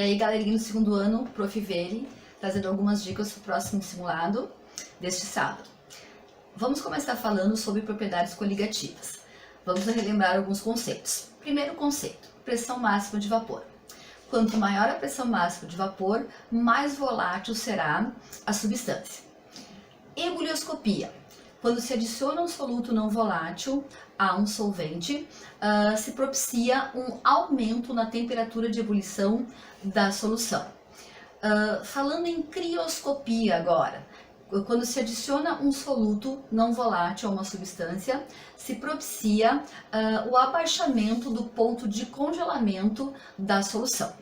E aí, galerinha do segundo ano, Prof. Veli, trazendo algumas dicas para o próximo simulado deste sábado. Vamos começar falando sobre propriedades coligativas. Vamos relembrar alguns conceitos. Primeiro conceito, pressão máxima de vapor. Quanto maior a pressão máxima de vapor, mais volátil será a substância. Ebulioscopia. Quando se adiciona um soluto não volátil a um solvente, se propicia um aumento na temperatura de ebulição da solução. Falando em crioscopia agora, quando se adiciona um soluto não volátil a uma substância, se propicia o abaixamento do ponto de congelamento da solução.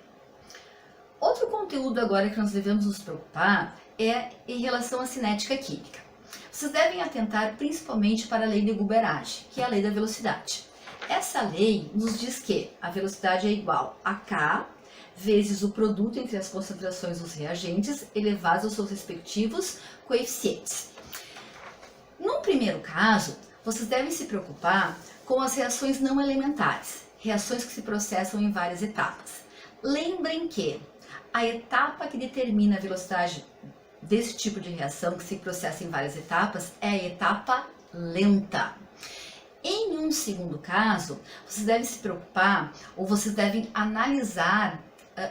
Outro conteúdo agora que nós devemos nos preocupar é em relação à cinética química. Vocês devem atentar principalmente para a lei de Guberage, que é a lei da velocidade. Essa lei nos diz que a velocidade é igual a K vezes o produto entre as concentrações dos reagentes elevados aos seus respectivos coeficientes. Num primeiro caso, vocês devem se preocupar com as reações não elementares, reações que se processam em várias etapas. Lembrem que a etapa que determina a velocidade desse tipo de reação, que se processa em várias etapas, é a etapa lenta. Em um segundo caso, vocês devem se preocupar ou vocês devem analisar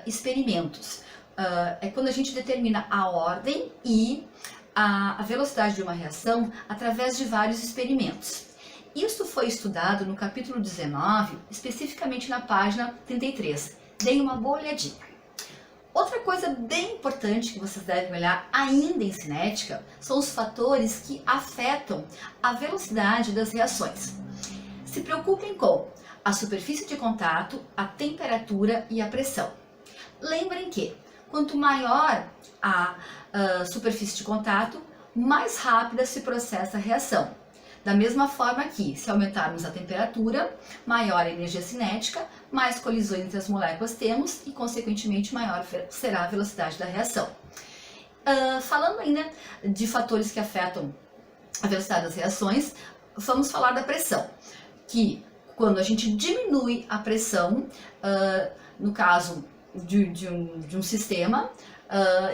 experimentos. É quando a gente determina a ordem e a velocidade de uma reação através de vários experimentos. Isso foi estudado no capítulo 19, especificamente na página 33. Deem uma boa olhadinha. Outra coisa bem importante que vocês devem olhar ainda em cinética são os fatores que afetam a velocidade das reações. Se preocupem com a superfície de contato, a temperatura e a pressão. Lembrem que quanto maior a superfície de contato, mais rápida se processa a reação. Da mesma forma que, se aumentarmos a temperatura, maior a energia cinética, mais colisões entre as moléculas temos e, consequentemente, maior será a velocidade da reação. Falando ainda de fatores que afetam a velocidade das reações, vamos falar da pressão, que quando a gente diminui a pressão, no caso de um sistema,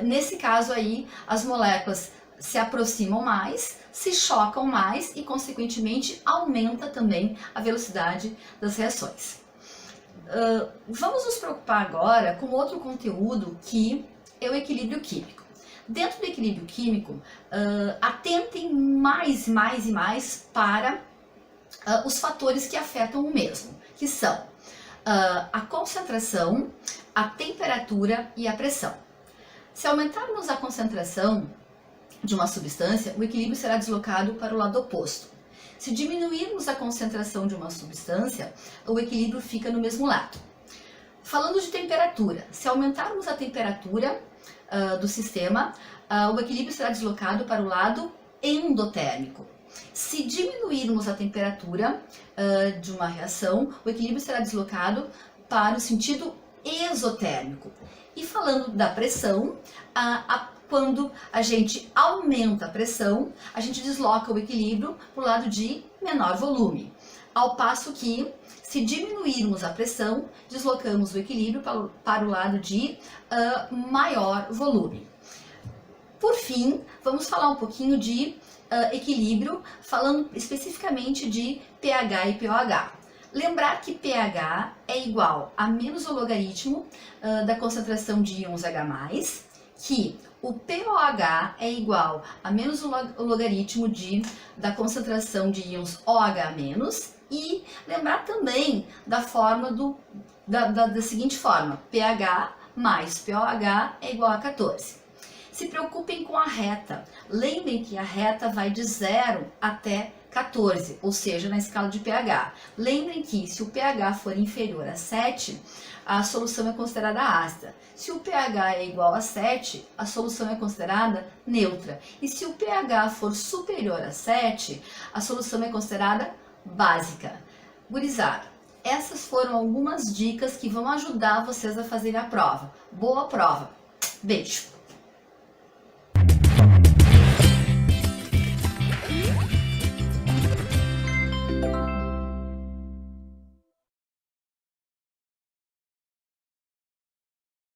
nesse caso aí as moléculas se aproximam mais, se chocam mais e, consequentemente, aumenta também a velocidade das reações. Vamos nos preocupar agora com outro conteúdo que é o equilíbrio químico. Dentro do equilíbrio químico, atentem mais para os fatores que afetam o mesmo, que são a concentração, a temperatura e a pressão. Se aumentarmos a concentração de uma substância, o equilíbrio será deslocado para o lado oposto. Se diminuirmos a concentração de uma substância, o equilíbrio fica no mesmo lado. Falando de temperatura, se aumentarmos a temperatura do sistema, o equilíbrio será deslocado para o lado endotérmico. Se diminuirmos a temperatura de uma reação, o equilíbrio será deslocado para o sentido exotérmico. E falando da pressão, quando a gente aumenta a pressão, a gente desloca o equilíbrio para o lado de menor volume. Ao passo que, se diminuirmos a pressão, deslocamos o equilíbrio para o lado de maior volume. Por fim, vamos falar um pouquinho de equilíbrio, falando especificamente de pH e pOH. Lembrar que pH é igual a menos o logaritmo da concentração de íons H+, que o pOH é igual a menos o logaritmo da concentração de íons OH-, e lembrar também da forma da seguinte forma, pH mais pOH é igual a 14. Se preocupem com a reta. Lembrem que a reta vai de 0 até 14, ou seja, na escala de pH. Lembrem que se o pH for inferior a 7, a solução é considerada ácida. Se o pH é igual a 7, a solução é considerada neutra. E se o pH for superior a 7, a solução é considerada básica. Gurizada, essas foram algumas dicas que vão ajudar vocês a fazerem a prova. Boa prova! Beijo!